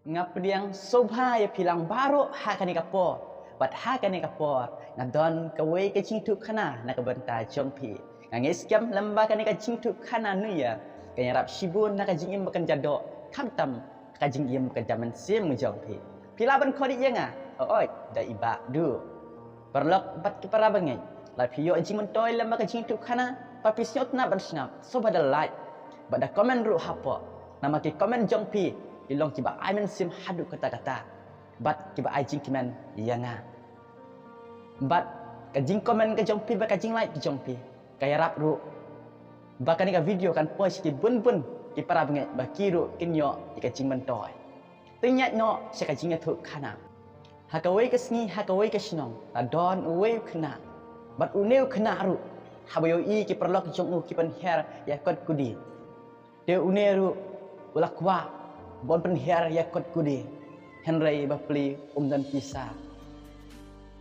Ngapdiang sobha ya pilang baru hakani kapor bat hakani kapor ngadon kawai ke cintu khana na kabanta jongpi ngangis kiam lamba kani ka cintu khana nuya kanyarap shibun na ka jingim makan jado khamtam ka jingim makan jaman sim jongpi pilaban khodi yanga oi da iba du perlok bat kipara bangai la piyo jing mentoy lamba ka cintu khana papisiot na bansnap soba da like bada komen ru hapo nama ki komen jongpi ilong kiba aimen sim hadu kata-kata bat kiba ai jing kiman yanga bat ka jing komen ka jongpi ba ka jing like ki jongpi kaya rap ru bakani ka video kan post ki bun ki para bengai ba kiru kinyo ka jing mentoy tinyat no se ka jing thu khana hakawai ka sngi hakawai ka shnong ta don uwe khna bat uneu khna ru habayo i ki perlok jongu ki pen her ya kot kudi de uneru ulakwa bon penher ya kot kudi Henry bapli dan pisa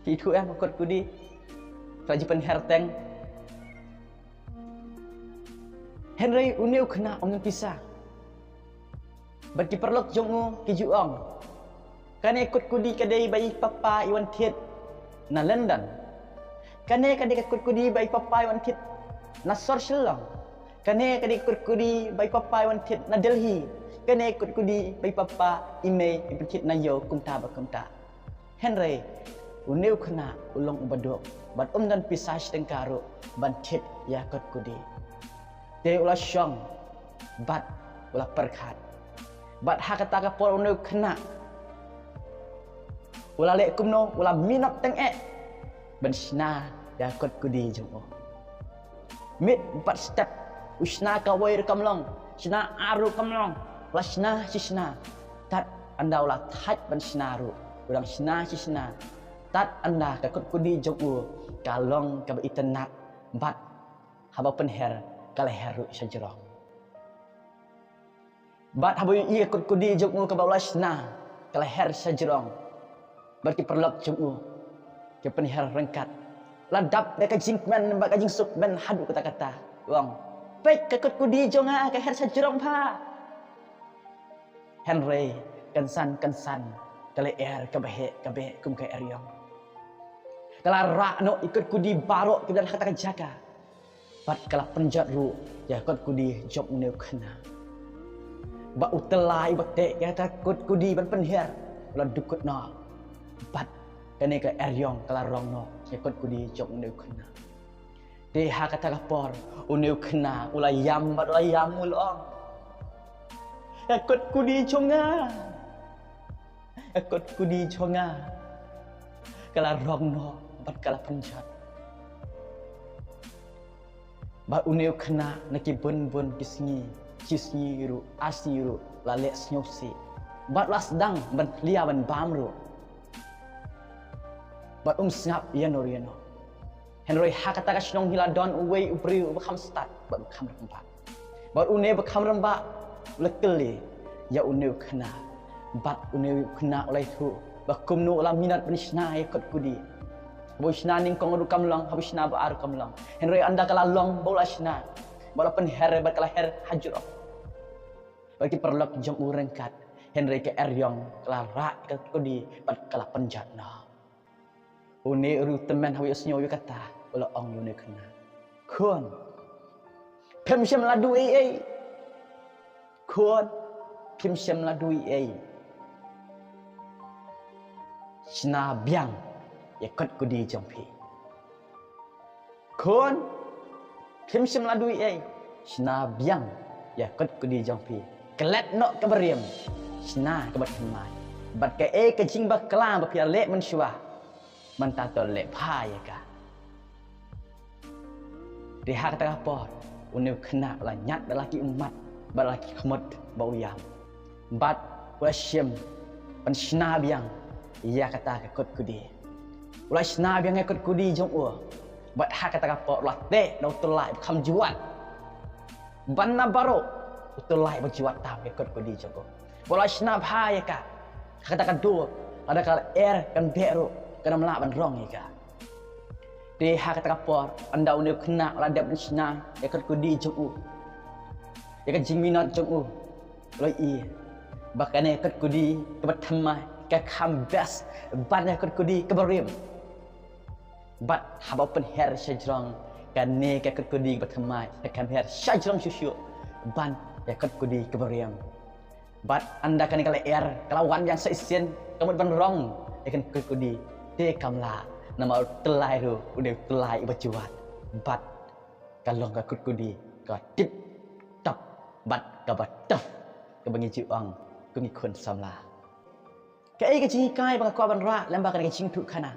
ki thu em kot kudi raji penher teng Henry uniu khna dan pisa bagi perlok jongu ki juong kane kot kudi kadai bai papa iwan thiet na London kane kadai kot kudi bai papa iwan thiet na Sorshilong kane kadai kot kudi bai papa iwan thiet na Delhi kene ikut kudi bai papa ime ipikit na yo kumta ba kumta Henry uneu khna ulong ubadok bat dan pisah tengkaru ban thit ya kot kudi te ula syong bat ula perkhat bat hakata ka por uneu khna ula le kumno ula minap teng ban sna ya kot kudi jongo mit bat step usna ka wai kamlong sna aru kamlong lasna sisna tat anda ulah thaj ban sinaru udang sina sisna tat anda ka kot kudi jogu kalong ka itenat bat haba penher kala heru sajrong bat haba i kot kudi jogu ka lasna kala her sajrong bat ki perlok jogu ke penher rengkat ladap ka jingman ba ka jing sukman hadu kata-kata wong pek ka kot kudi jonga ka her sajrong pha Henry kensan kale kabe kum ka eryong kala ra no ikut kudi baro ke dan kata jaga bat kala penjat ru ya kot kudi job neu khna ba utelai bakte ya ta kot kudi ban penher la dukut no bat kane ka eryong kala rong no ya kot kudi job neu khna de ha kata kapor uneu khna ulayam bat ulayam ulong akut kudi chonga kala rong no bat kala penjat ba uneu khna naki bun kisngi ru asiru lale snyosi bat lasdang ban lia ban bamru bat snap yano Henry hakata ka snong hila don uwei upri ubkham stat bat kham remba bat une bakham remba lekeli ya uneu khna bat uneu khna oleh thu bakum nu la minat benisna ikut kudi boisna ning kong ru kamlang habisna ba ar kamlang Henry anda kala long bolasna bala penher bat kala her hajur bagi perlok jong urengkat Henry ke eryong kala ra ikut kudi bat kala penjatna une ru teman habisnyo kata bala ong uneu khna khon phem shem ladu khon phim sem la dui sna biang ya kot kudi jongpi khon phim sem la dui sna biang ya kot kudi jongpi kelet no kabariam sna kabat mai bat ka ka jing ba kala ba pia le man shwa man ta to le pha ya ka di hak ta por uneu khna la nyat laki umat balaki khmot bauyam bat wasyam pensna biang ia kata ke kot kudi ulasna biang ke kot kudi jong bat ha kata ka la te dau tulai kham juat banna baro tulai berjuat ta ke kot kudi jong ulasna bha ya ka kata ka do ada kala kan beru kana mla ban rong ya ka de ha kata ka anda uneu khna la dab sna ke kot kudi jong ya kan jing minat jong loi bahkan ikut kudi kebertemai ke kambas ban ikut kudi keberim bat haba pen her syajrong kan ne ke ikut kudi kebertemai ke kambas syajrong syusyu ban ikut kudi keberim bat anda kan kalau kelawan yang seisen kamu ban rong ikan ikut kudi te kamla nama telai tu udah telai berjuat bat kalau ke ikut kudi ke tip tap bat ke bataf ke bangi juang kuมีคนสำลาแกไอ้กะจิงกายบังกอบันระลำบากกันกะจิงทุกขณะ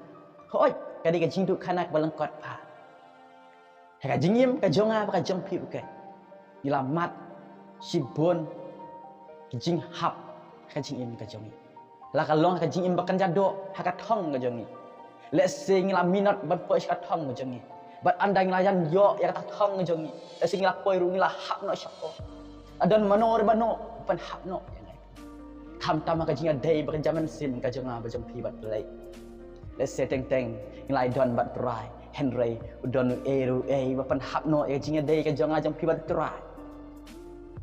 โอ้ยกะดิกะจิงทุกขณะบังกอดผาถ้ากะจิงยิ้มกะจงอาบักะจงผิวกะยิลามัดชิบนกะจิงหับกะจิงยิ้มกะจงละกะลองกะจิงยิ้มบักกันจัดโดหากะท่องกะจงและเสียงลามินัดบันเปิดกะท่องกะจงบัดอันใดลายันโยยกะท่องกะจงและสิ่งลาปอยรุงลาหับเนาะชักอดันมโนรบโนปันหับเนาะคำตามมาก็จริงอะเดย์บักจัมันซิมก็จงอาบัจงพีบัดเลยและเสตงเตงยังไล่ดอนบัดรายเฮนรี่อุดอนเอรูเอว่าปัญหาโนก็จริงอะเดย์ก็จงอาจงพีบัดราย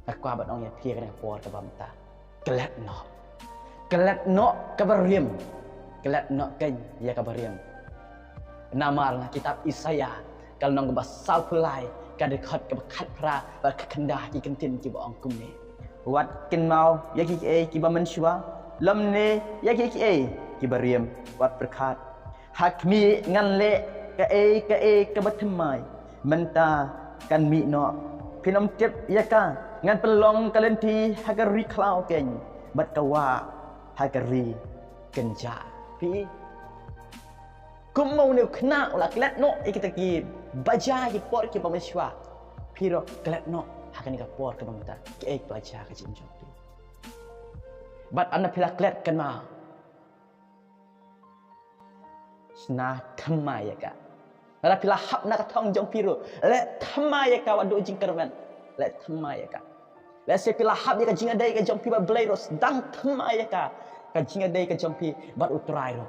แต่กว่าบัดน้องเนี่ยพีกันเนี่ยปวดกับบำตากลัดเนาะกับบริมกลัดเนาะกันyaกับบริมnamal kitab Isaya kalau nong bahas salpulai kada khatกับขัดพระบัดขันดาอีกันตินที่บ่องกุมเนี่ยวัดกินเมายากิเอกิบามันชัวลมเนยากิเอกิบาเรียมวัดประคาดหากมีงันเละกะเอกะบัทมายมันตากันมีเนาะพี่น้องเจ็บยากางันเป็นลองกันเล่นทีฮักรีคลาวเก่งบัดกะว่าฮักรีกันจาพี่กุมเมาเนี่ยขนาอุลักเล็ดเนาะอีกตะกี้บัจจากิปอดกิบามันชัวพี่รอกเล็ดเนาะHakan ni kapor ke bangta ke ek belajar ke jinjong tu bat anda pilak let kan ma sna thamai ya ka anda pilak hap na ka thong jong piru le thamai ya ka wadu jing kerman le thamai ya ka le se pilak hap ya ka jing adai ka jong pi ba blai ros dang thamai ya ka jing adai ka jong pi bat utrai ro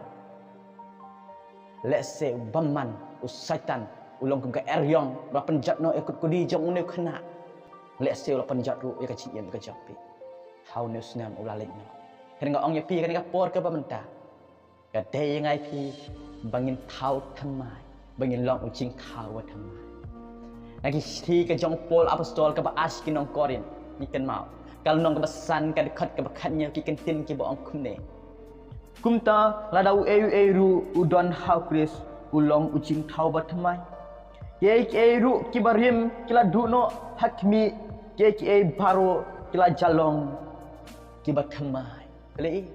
le se baman usaitan ulong kum ka eryong ba penjat no ikut kudi jong uneu khana lek sel penjat ru ya kecil yang kejapi how news nam ulalek no kan ngong ya pi kan ka por ke bamenta ka dei yang ai pi bangin thau thamai bangin long ucing thau wa thamai lagi thi ka jong pol apostol ka ba as ki nong korin ni kan mau kal nong ka basan ka dekat ka bakatnya ki kan tin ki ba ong kumne kumta la dau e ru udon hau kris ulong ucing thau ba thamai ye ru ki barim kila duno hakmi ke baru kila jalong kibat kemai kali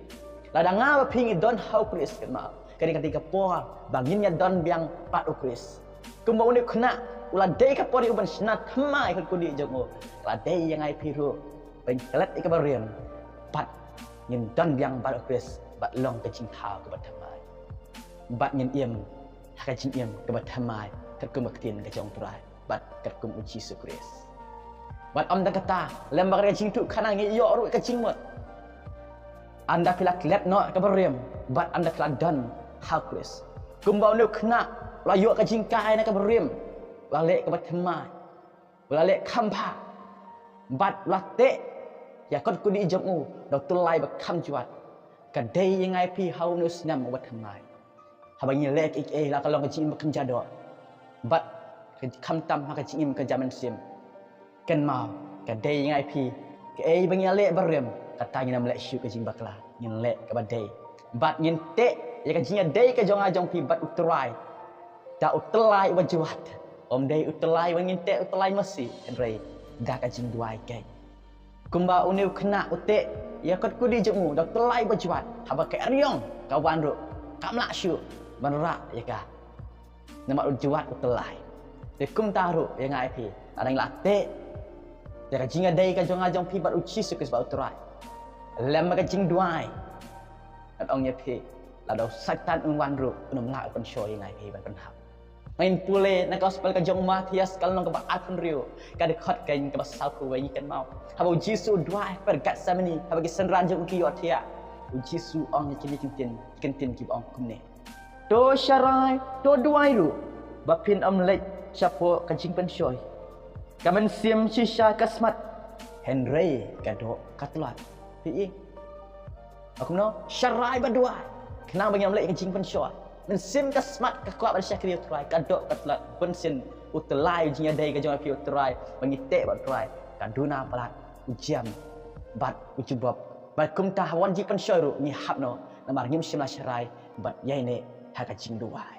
ladang apa pingi don hau kris kenal kali ketika por banginnya don biang pat ukris kumbau ni kena ulah dei ka pori uban snat kemai kan kudi jongo la dei yang ai piru ben kelat ikabarian pat ngin don biang pat ukris bat long ke jing thau kibat kemai bat ngin iem ka jing iem kibat kemai kat kum aktin ka jong turai bat kat kum uji sukris Bat am dah kata, lembar kecing tu kena ngiyok ru kecing mut. Anda pilak let no kabariam, bat anda pilak dan hakris. Kumbau ni kena layuk kecing kai na kabariam, lalek kebat kemai, lalek kampa, bat latte, ya kon kudi jamu, doktor lai bakam juat. Kadai yang ai pi hau nu senam buat kemai. Habangnya lek lah kalau kecing bakam jado. Bat kam tam ha kecing ke zaman sim. Kan mau kadai yang IP ke bagi lek barem katanya nam lek syuk ke jing bakla ngin lek ke badai bat ngin tek ya ke jing dai ke jong ajong pi bat utrai ta utlai wajuat om dai utlai ngin tek utlai masi enrei dak ke jing duai ke kumba uniu kena utek ya kot kudi jemu dak utlai wajuat haba ke riong kawan ru kamla syuk banra ya ka nama ujuat utlai de kum taru yang IP ada yang latte ya ka jing dai ka jong ajong pi bat uci sukes ba utrai lem ka jing duai at ong ye pi la do satan wan ru num la kon show yang ai pi ban pan hap main pule na gospel ka jong Matias kal nong ka ba apun riu ka de khot kain ka ba sau ku wai kan mau haba Jesu duai per gat samani haba ki senran jong ki yot ya Jesu ong ye kini tin ki ong kumne to syarai to duai ru ba pin om lek chapo ka jing pan shoy Kaman sim shisha kasmat Henry kado katlat pi Aku no syarai berdua. Kenang bagi amlek ke jing pensyoi. Men sim ka smart ka kuat pada syakri utrai. Kadok ka telat pensin utelai jing adai ka jong api utrai. Bagi tek bat utrai. Kaduna palat ujiam bat ujubab. Bat kum tah wan jing pensyoi ru ni hap no. Namar ngim sim la syarai bat yai ne ha ka jing duai.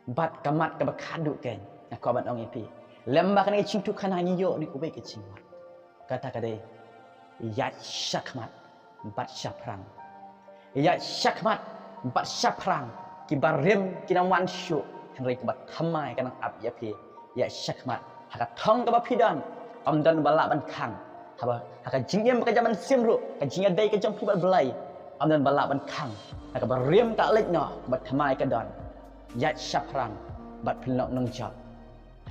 Bat kamat ka bakadu ken. Aku bat ong ipi. Lembak ni jing tu kana ngiyo ni kubai ke jing. Kata kadai ya syakmat bat syaprang. Ya syakmat bat syaprang kibar rem kinang wan syu henry kebat thamai kanang ap ya pi ya syakmat haka thong ka pidan amdan balak ban khang haka jingyem ka jaman simru ka jingya dai ka jong pi bat belai amdan balak ban khang haka bar rem ka lek no bat thamai ka don ya syaprang bat pelok nong jap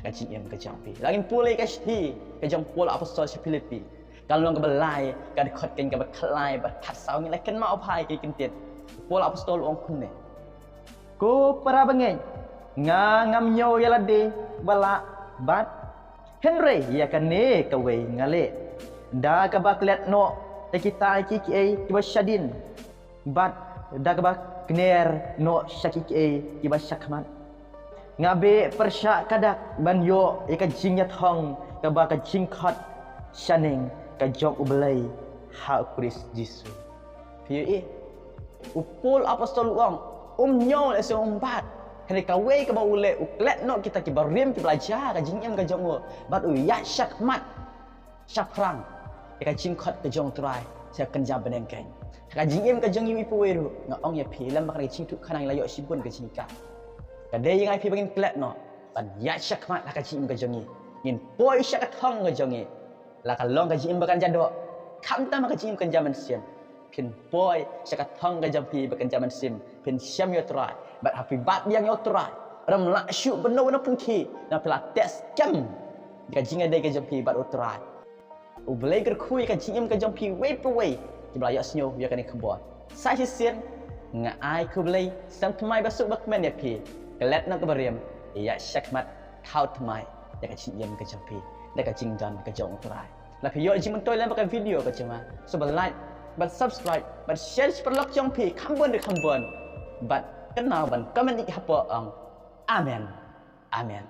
haka jingyem ka jong pi lagin pulai ka shti ka jong pul apostol Filipi kalau long kebelai, kan kot kan kebekalai, berkat saung ni kan mau pai ke kentit. Pola apostol ong kunne. Ko para bangeng, ngam nyo yalade bala bat. Henry ya kan ne kawe ngale. Da ka baklet no kita ki ai ki basyadin. Bat da ka bak kner no syakiki ai ki basyakmat. Ngabe persyak kadak ban yo ika jingnya thong ka ba ka jingkhat shaning kajong ubelai ha Kris Jisu. Piye upul apostol uang nyo le seombat. Kene kawe ke ba ule uklet no kita ki barim ki belajar ka jingem ka jong bat u ya syakmat syaprang ka jingkhat ka jong trai saya kenja benengken. Ka jingem ka jong yu ipu weru ngong ya pi lam bakari jing tu kanang layok sibun ka jingka. Ka de yang ai pi bagin klet no ban ya syakmat ka jingem ka jongi. Ngin poi syak thong ka jongi. La kalong ka jim bakan jado kam ta maka jim kan jaman sim pin boy saka thong ka jampi bakan jaman sim pin syam yo trai bat happy bat yang yo trai ram la syu beno no pun ki na pela tes jam ka jinga dai ka jampi bat utrai u belai ger kui ka jim ka jampi way per way ki bla yo snyo yo kan kebon sai sien nga ai ku belai sam tmai basuk bakmen ya pi kelet na ka bariam ya syakmat thau tmai ya ka jim ka jampiและก็จริงจังก็จงตรายและพี่ยอดจิมันตัวเล่นประกันวิดีโอก็จะมาสบัดไลค์บัด subscribe บัด share บัดล็อกจงพี่คำบนหรือคำบนบัดกันนาวบัดก็มันอีกฮับปองอาเมนอาเมน